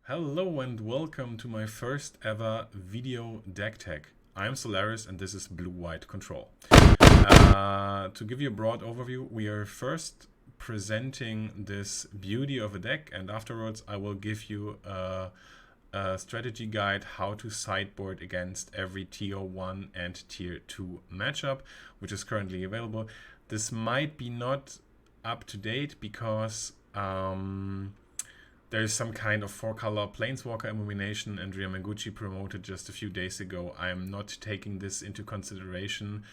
Hello and welcome to my first ever video deck tech. I'm Solaris and this is Blue-White Control. To give you a broad overview, we are first presenting this beauty of a deck, and afterwards I will give you a strategy guide how to sideboard against every tier 1 and tier 2 matchup, which is currently available. This might be not up to date because there's some kind of 4-color Planeswalker Illumination and Ryamaguchi promoted just a few days ago. I'm not taking this into consideration,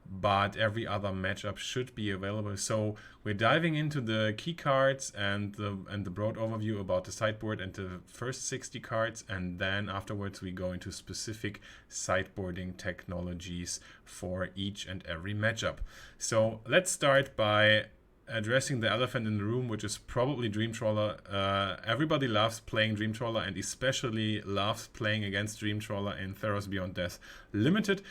but every other matchup should be available. So we're diving into the key cards and the broad overview about the sideboard and the first 60 cards, and then afterwards we go into specific sideboarding technologies for each and every matchup. So let's start by addressing the elephant in the room, which is probably Dreamtrawler. Everybody loves playing Dreamtrawler and especially loves playing against Dreamtrawler in Theros Beyond Death Limited.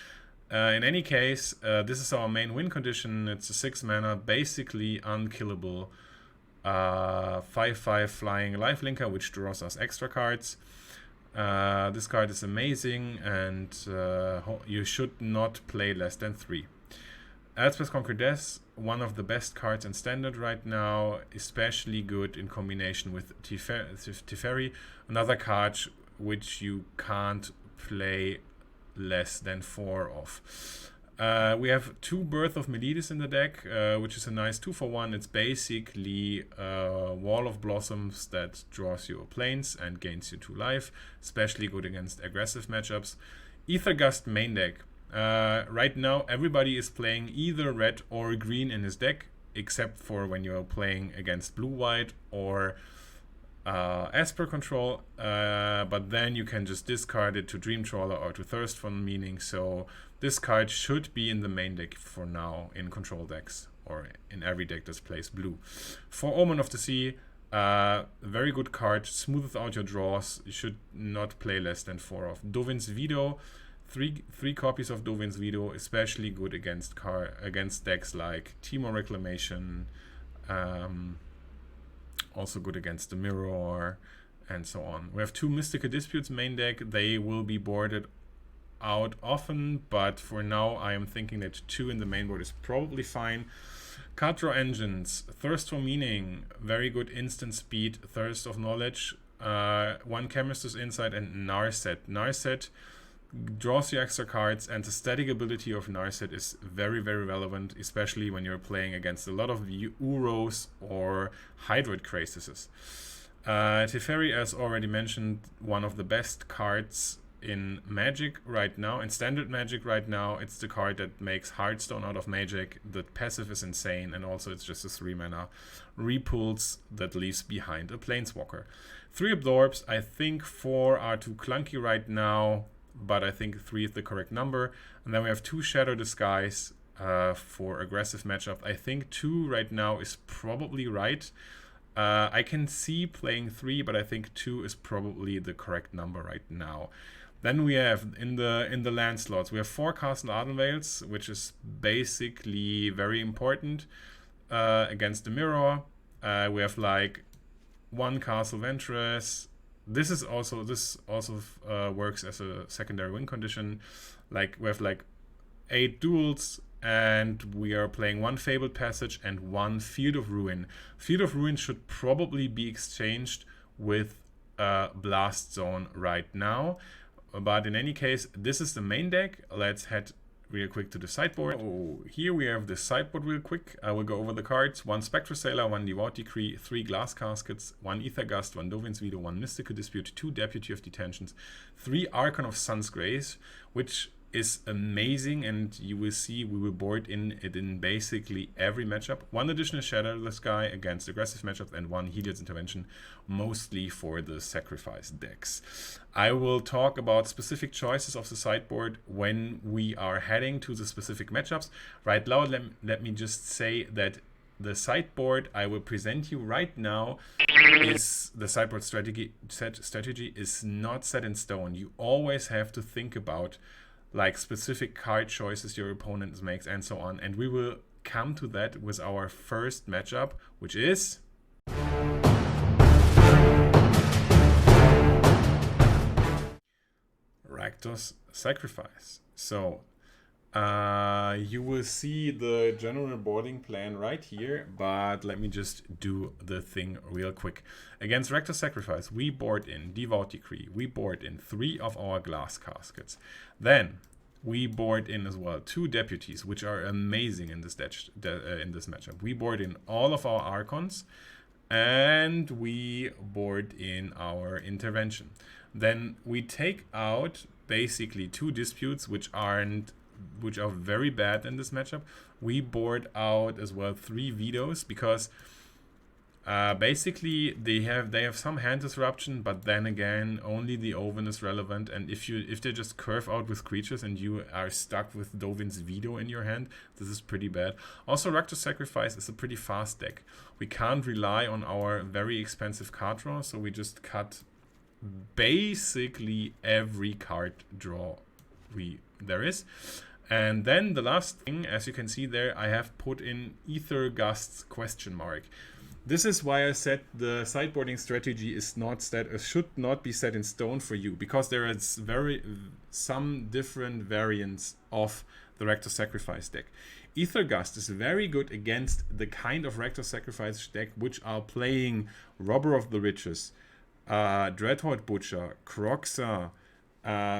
In any case, this is our main win condition. It's a 6 mana, basically unkillable 5/5 flying lifelinker, which draws us extra cards. This card is amazing, and you should not play less than 3. Elspeth's Conquer Death, one of the best cards in Standard right now, especially good in combination with Teferi, another card which you can't play less than 4 of. We have 2 Birth of Meletis in the deck, which is a nice 2-for-1. It's basically a Wall of Blossoms that draws you a planes and gains you 2 life, especially good against aggressive matchups. Aethergust main deck. Right now everybody is playing either red or green in his deck, except for when you're playing against blue-white or Esper control, but then you can just discard it to Dreamtrawler or to Thirst for Meaning. So this card should be in the main deck for now in control decks or in every deck that plays blue. For Omen of the Sea, very good card, smoothes out your draws. You should not play less than 4 of. Dovin's Veto, three copies of Dovin's Veto, especially good against decks like Teemo Reclamation, also good against the Mirror, and so on. We have 2 Mystical Disputes main deck. They will be boarded out often, but for now I am thinking that 2 in the main board is probably fine. Card Draw Engines, Thirst for Meaning, very good instant speed, Thirst of Knowledge, 1 Chemist's Insight, and Narset. Narset draws you extra cards, and the static ability of Narset is very, very relevant, especially when you're playing against a lot of Uros or Hydroid Crasises. Teferi, as already mentioned, one of the best cards in Magic right now, in Standard Magic right now. It's the card that makes Hearthstone out of Magic. The passive is insane, and also it's just a 3 mana repulse that leaves behind a Planeswalker. 3 Absorbs. I think 4 are too clunky right now, but I think 3 is the correct number. And then we have 2 Shadow Disguise for aggressive matchup. I think 2 right now is probably right. I can see playing 3, but I think 2 is probably the correct number right now. Then we have in the land slots, we have 4 Castle Ardenvales, which is basically very important against the Mirror. We have like 1 Castle Ventress. This also works as a secondary win condition. Like we have like 8 duels, and we are playing 1 Fabled Passage and 1 Field of Ruin. Field of Ruin should probably be exchanged with Blast Zone right now. But in any case, this is the main deck. Let's head real quick to the sideboard. Oh, here we have the sideboard real quick. I will go over the cards. 1 Spectral Sailor, 1 Devout Decree, 3 Glass Caskets, 1 Aethergust, 1 Dovin's Veto, 1 Mystical Dispute, 2 Deputy of Detentions, 3 Archon of Sun's Grace, which is amazing, and you will see we will board it in basically every matchup. 1 additional Shadowless Sky against aggressive matchups, and 1 Heliod's Intervention, mostly for the sacrifice decks. I will talk about specific choices of the sideboard when we are heading to the specific matchups. Right now, let me just say that the sideboard I will present you right now is the sideboard strategy is not set in stone. You always have to think about like specific card choices your opponent makes and so on, and we will come to that with our first matchup, which is Rakdos Sacrifice. So you will see the general boarding plan right here, but let me just do the thing real quick. Against Rakdos Sacrifice, we board in Devout Decree. We board in 3 of our glass caskets. Then we board in as well 2 deputies, which are amazing in this matchup. We board in all of our Archons, and we board in our intervention. Then we take out basically 2 disputes, which are very bad in this matchup. We board out as well 3 vetoes, because basically they have some hand disruption, but then again only the Oven is relevant, and if they just curve out with creatures and you are stuck with Dovin's veto in your hand, this is pretty bad. Also, Rakdos Sacrifice is a pretty fast deck. We can't rely on our very expensive card draw, so we just cut basically every card draw there is. And then the last thing, as you can see there, I have put in Ether Gusts ? This is why I said the sideboarding strategy is should not be set in stone for you, because there is some different variants of the Rakdos Sacrifice deck. Ether Gust is very good against the kind of Rakdos Sacrifice deck which are playing Robber of the Riches, Dreadhorde Butcher, Kroxa,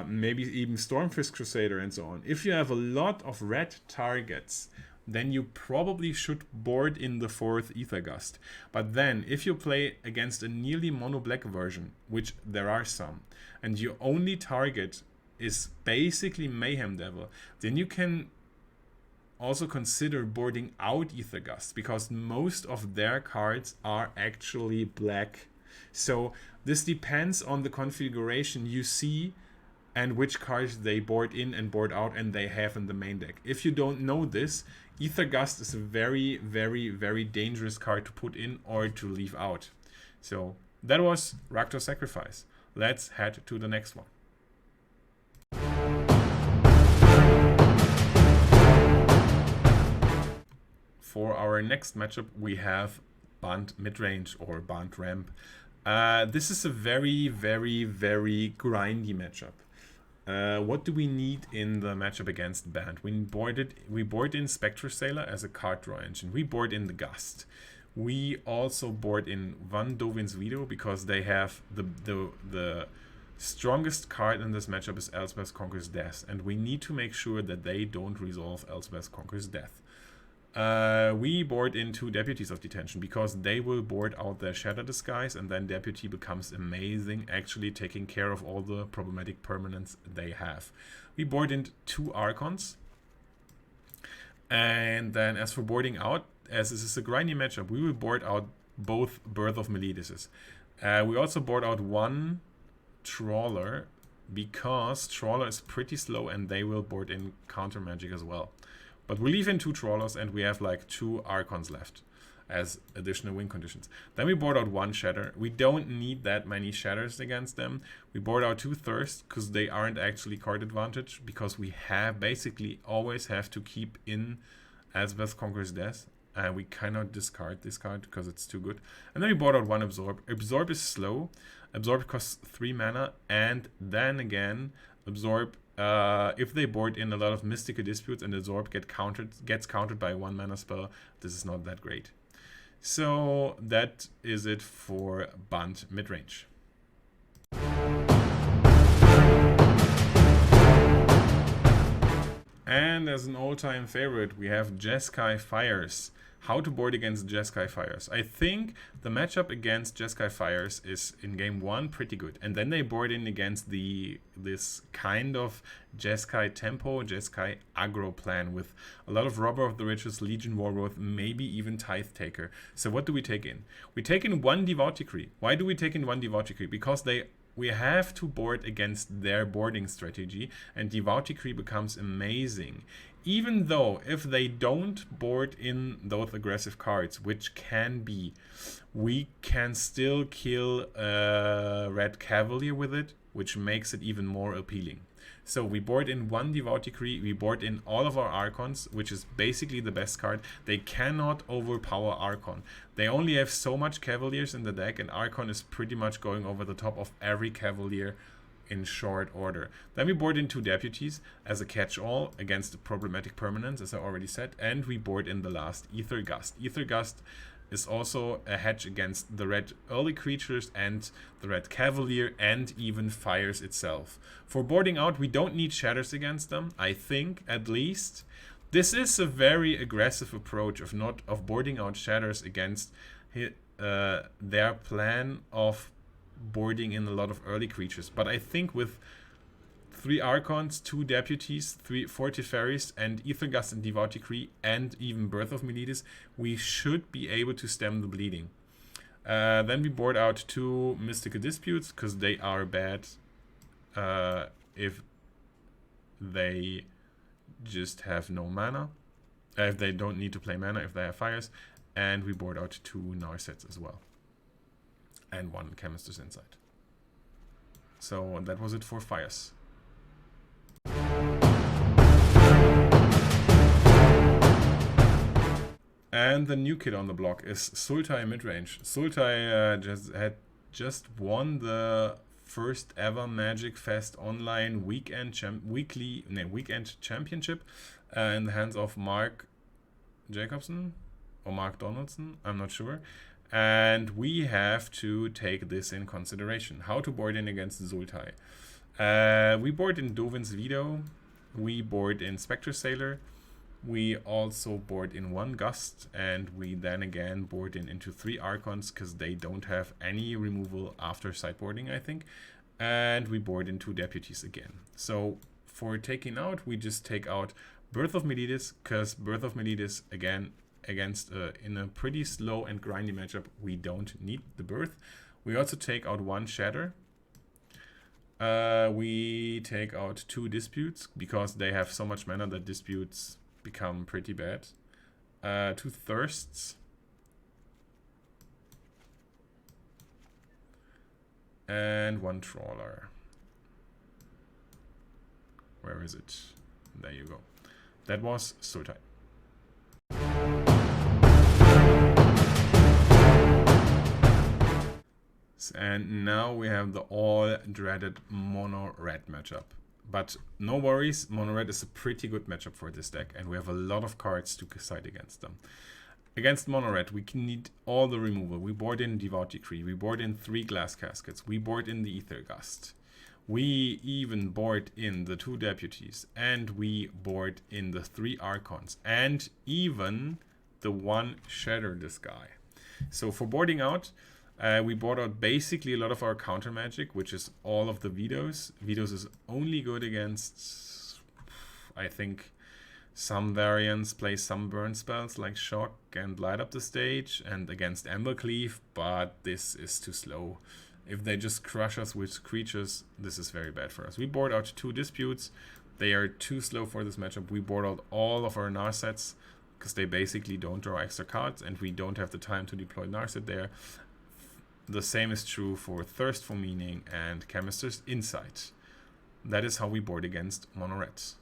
maybe even Stormfist Crusader, and so on. If you have a lot of red targets, then you probably should board in the 4th Ether Gust. But then, if you play against a nearly mono-black version, which there are some, and your only target is basically Mayhem Devil, then you can also consider boarding out Ether Gust, because most of their cards are actually black. So this depends on the configuration you see and which cards they board in and board out and they have in the main deck. If you don't know this, Ether Gust is a very, very, very dangerous card to put in or to leave out. So that was Rakdos Sacrifice. Let's head to the next one. For our next matchup, we have Bant Midrange or Bant Tramp. This is a very, very, very grindy matchup. What do we need in the matchup against Bant? We board in Spectre Sailor as a card draw engine. We board in the Gust. We also board in one Dovin's Veto, because they have the strongest card in this matchup is Elspeth Conquers Death, and we need to make sure that they don't resolve Elspeth Conquers Death. We board in 2 Deputies of Detention, because they will board out their Shadow Disguise, and then Deputy becomes amazing, actually taking care of all the problematic permanents they have. We board in 2 Archons, and then as for boarding out, as this is a grindy matchup, we will board out both Birth of Meletis. We also board out 1 Trawler, because Trawler is pretty slow and they will board in Counter Magic as well. But we leave in 2 Trawlers and we have like 2 Archons left as additional win conditions. Then we board out 1 Shatter. We don't need that many Shatters against them. We board out 2 Thirst, because they aren't actually card advantage, because we basically always have to keep in Elspeth Conquers Death. We cannot discard this card because it's too good. And then we board out 1 Absorb. Absorb is slow. Absorb costs 3 mana, and then again, Absorb, if they board in a lot of Mystical Disputes and Absorb gets countered by a 1 mana spell, this is not that great. So that is it for Bant Midrange. And as an all-time favorite, we have Skyfires. How to board against Skyfires. I think the matchup against Skyfires is in game 1 pretty good. And then they board in against this kind of Jeskai tempo, Jeskai aggro plan with a lot of Robber of the Riches, Legion Warlord, maybe even Tithe Taker. So what do we take in? We take in 1 Devout Decree. Why do we take in 1 Devout Decree? Because we have to board against their boarding strategy, and Devout Decree becomes amazing. Even though if they don't board in those aggressive cards, which can be, we can still kill Red Cavalier with it, which makes it even more appealing. So we board in 1 Devout Decree, we board in all of our Archons, which is basically the best card. They cannot overpower Archon. They only have so much Cavaliers in the deck, and Archon is pretty much going over the top of every Cavalier in short order. Then we board in 2 deputies as a catch-all against the problematic permanents, as I already said, and we board in the last Ether Gust. Ether Gust is also a hedge against the red early creatures and the red cavalier and even fires itself. For boarding out, we don't need shatters against them, I think, at least. This is a very aggressive approach of boarding out shatters against their plan of boarding in a lot of early creatures. But I think with 3 Archons, 2 Deputies, 4 Teferis, and Ethergust and Devout Decree, and even Birth of Meletis, we should be able to stem the bleeding. Then we board out 2 Mystical Disputes, because they are bad if they just have no mana. If they don't need to play mana, if they have fires. And we board out 2 Narsets as well. And 1 Chemist's Insight. So that was it for fires. And the new kid on the block is Sultai Midrange. Sultai just won the first ever Magic Fest online weekend championship in the hands of Mark Jacobson or Mark Donaldson, I'm not sure. And we have to take this in consideration. How to board in against Sultai. We board in Dovin's Veto. We board in Spectre Sailor. We also board in 1 Gust, and we then again board into 3 Archons because they don't have any removal after sideboarding, I think. And we board in 2 Deputies again. So for taking out, we just take out Birth of Meletis, because Birth of Meletis again against in a pretty slow and grindy matchup, we don't need the Birth. We also take out 1 Shatter. We take out 2 Disputes because they have so much mana that Disputes become pretty bad. 2 Thirsts. And 1 Trawler. Where is it? There you go. That was Sultai. And now we have the all-dreaded mono-red matchup. But no worries, mono-red is a pretty good matchup for this deck, and we have a lot of cards to side against them. Against mono-red, we can need all the removal. We board in Devout Decree, we board in 3 Glass Caskets, we board in the Ether Gust. We even board in the 2 Deputies, and we board in the 3 Archons, and even the 1 Shatter this guy. So for boarding out, we board out basically a lot of our counter magic, which is all of the Vetoes. Vetoes is only good against, I think, some variants play some burn spells like Shock and Light Up the Stage, and against Embercleave, but this is too slow. If they just crush us with creatures, this is very bad for us. We board out 2 Disputes. They are too slow for this matchup. We board out all of our Narsets because they basically don't draw extra cards, and we don't have the time to deploy Narset there. The same is true for Thirst for Meaning and Chemist's Insight. That is how we board against mono-reds.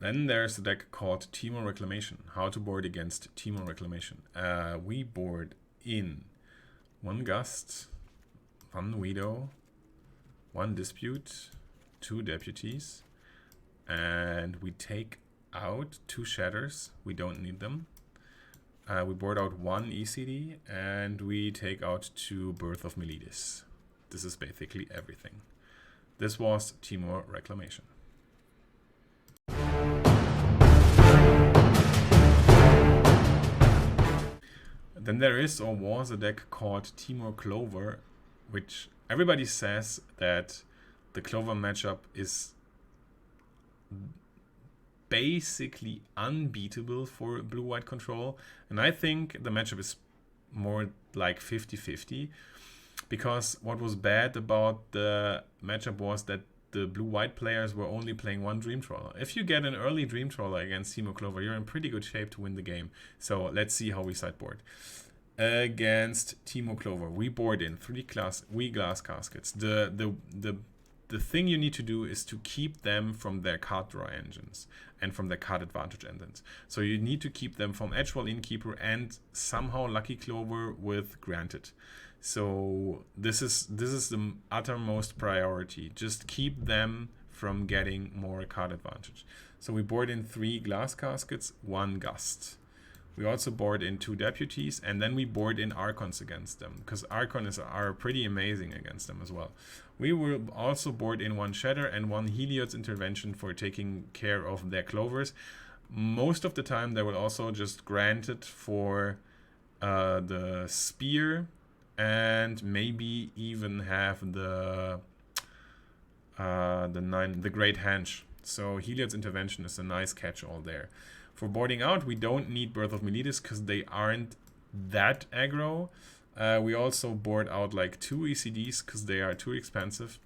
Then there's a deck called Teemo Reclamation. How to board against Teemo Reclamation. We board in 1 Gust, 1 Veto, 1 Dispute, 2 Deputies, and we take out 2 Shatters. We don't need them. We board out 1 ECD, and we take out 2 Birth of Meletis. This is basically everything. This was Teemo Reclamation. Then there is or was a deck called Teemo Clover, which everybody says that the Clover matchup is basically unbeatable for blue-white control. And I think the matchup is more like 50-50, because what was bad about the matchup was that the blue-white players were only playing 1 Dream Trawler. If you get an early Dream Trawler against Teemo Clover, you're in pretty good shape to win the game. So let's see how we sideboard. Against Teemo Clover, we board in 3 glass caskets. The the thing you need to do is to keep them from their card draw engines and from their card advantage engines. So you need to keep them from Edgewall Innkeeper and somehow Lucky Clover with Granted. So this is the uttermost priority. Just keep them from getting more card advantage. So we board in 3 Glass Caskets, 1 Gust. We also board in 2 Deputies, and then we board in Archons against them, because Archons are pretty amazing against them as well. We will also board in 1 Shatter and 1 Heliod's Intervention for taking care of their Clovers. Most of the time they will also just grant it for the Spear, and maybe even have the Great Henge. So Heliod's Intervention is a nice catch-all there. For boarding out, we don't need Birth of Meletis because they aren't that aggro. We also board out like 2 ECDs because they are too expensive.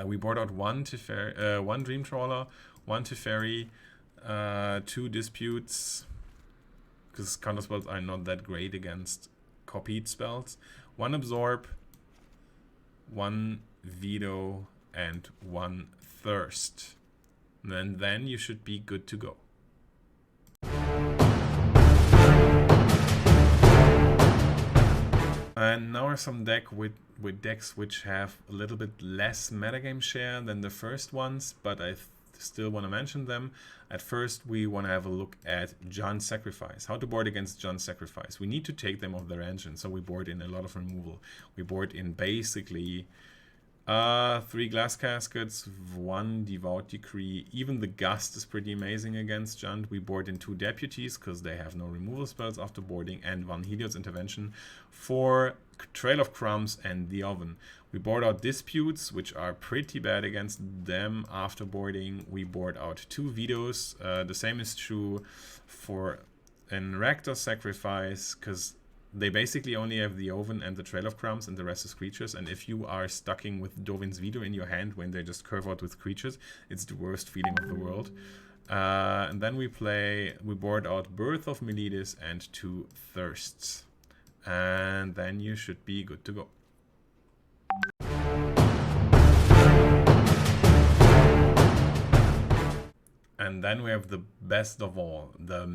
We board out 1 Dream Trawler, 1 Teferi, 2 Disputes, because counterspells are not that great against copied spells, 1 Absorb, 1 Veto, and 1 Thirst. And then you should be good to go. And now are some decks which have a little bit less metagame share than the first ones, but I still want to mention them. At first, we want to have a look at Jan's Sacrifice. How to board against Jan's Sacrifice. We need to take them off their engine, so we board in a lot of removal. We board in basically 3 Glass Caskets, 1 Devout Decree. Even the Gust is pretty amazing against Jan. We board in 2 Deputies because they have no removal spells after boarding, and 1 Heliod's Intervention for Trail of Crumbs and the Oven. We board out Disputes, which are pretty bad against them after boarding. We board out 2 Vetoes. The same is true for an Rakdos Sacrifice, because they basically only have the Oven and the Trail of Crumbs, and the rest is creatures. And if you are stucking with Dovin's Veto in your hand when they just curve out with creatures, it's the worst feeling of the world. And then we board out Birth of Meletis and 2 Thirsts. And then you should be good to go. And then we have the best of all, the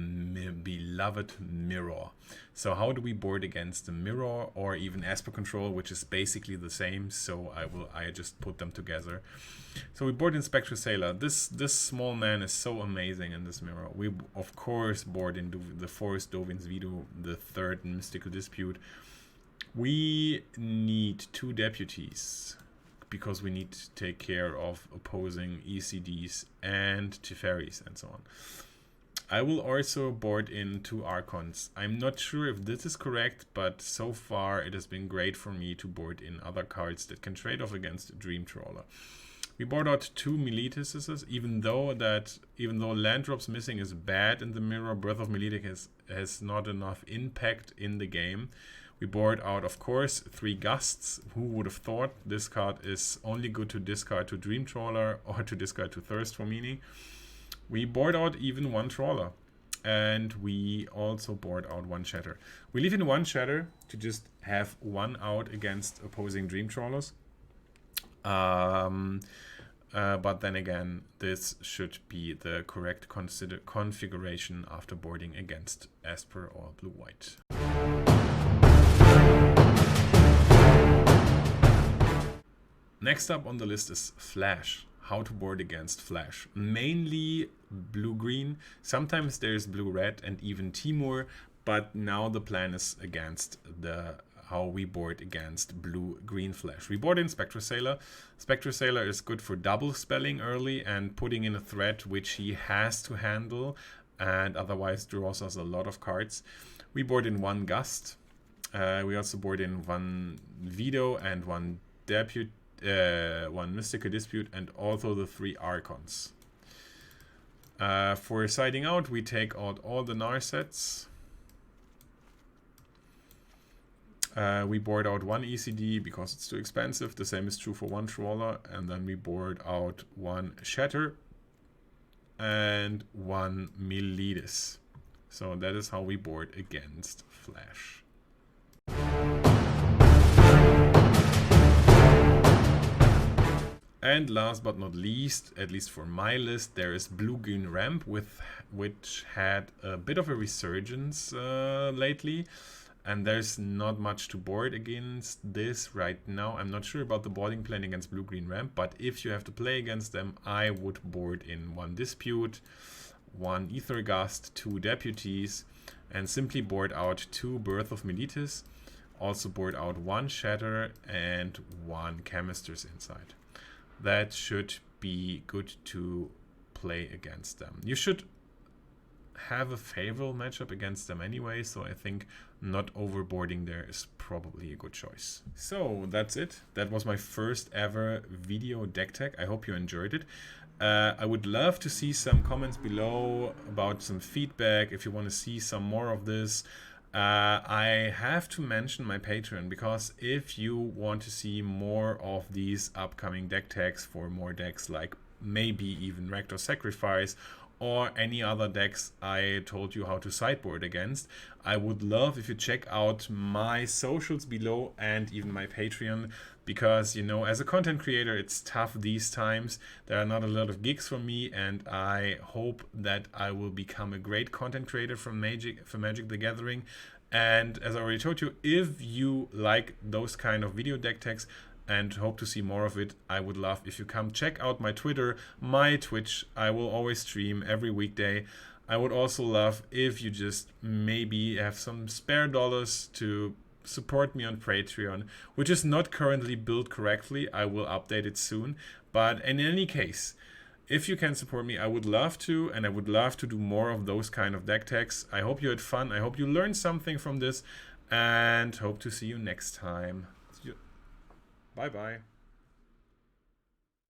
beloved Mirror. So how do we board against the Mirror, or even Esper Control, which is basically the same, so I just put them together. So we board in Spectral Sailor. This small man is so amazing in this Mirror. We of course board in the Forest Dovin's Veto, the 3rd Mystical Dispute. We need 2 Deputies, because we need to take care of opposing ECDs and Teferis and so on. I will also board in 2 Archons. I'm not sure if this is correct, but so far it has been great for me to board in other cards that can trade off against Dream Trawler. We board out 2 Meletises, even though land drops missing is bad in the Mirror. Birth of Meletis has not enough impact in the game. We board out, of course, 3 Gusts. Who would have thought? This card is only good to discard to Dream Trawler or to discard to Thirst for meaning. We board out even 1 Trawler. And we also board out 1 Shatter. We leave in 1 Shatter to just have 1 out against opposing Dream Trawlers. But then again, this should be the correct configuration after boarding against Esper or Blue-White. Next up on the list is Flash. How to board against Flash. Mainly blue-green. Sometimes there's blue-red and even Teemo, but now the plan is against how we board against blue-green Flash. We board in Spectral Sailor. Spectral Sailor is good for double spelling early and putting in a threat which he has to handle, and otherwise draws us a lot of cards. We board in 1 Gust. We also board in 1 Veto and 1 Deputy. 1 Mystical Dispute, and also the 3 Archons. For siding out, we take out all the Narsets. We board out 1 ECD because it's too expensive. The same is true for 1 Trawler. And then we board out 1 Shatter and 1 Meletis. So that is how we board against Flash. And last but not least, at least for my list, there is blue-green ramp, which had a bit of a resurgence lately. And there's not much to board against this right now. I'm not sure about the boarding plan against blue-green ramp, but if you have to play against them, I would board in 1 dispute, 1 ether gust, 2 deputies, and simply board out 2 birth of Meletis. Also board out 1 shatter and 1 chemisters inside. That should be good to play against them. You should have a favorable matchup against them anyway, so I think not overboarding there is probably a good choice. So that's it. That was my first ever video deck tech. I hope you enjoyed it. I would love to see some comments below about some feedback if you want to see some more of this. I have to mention my Patreon, because if you want to see more of these upcoming deck tags for more decks like maybe even Rector Sacrifice or any other decks I told you how to sideboard against, I would love if you check out my socials below and even my Patreon, because, you know, as a content creator, it's tough these times. There are not a lot of gigs for me, and I hope that I will become a great content creator for Magic the Gathering. And as I already told you, if you like those kind of video deck techs and hope to see more of it, I would love if you come check out my Twitter, my Twitch. I will always stream every weekday. I would also love if you just maybe have some spare dollars to support me on Patreon, which is not currently built correctly. I will update it soon. But in any case, if you can support me, I would love to, and I would love to do more of those kind of deck techs. I hope you had fun. I hope you learned something from this, and hope to see you next time. Bye bye.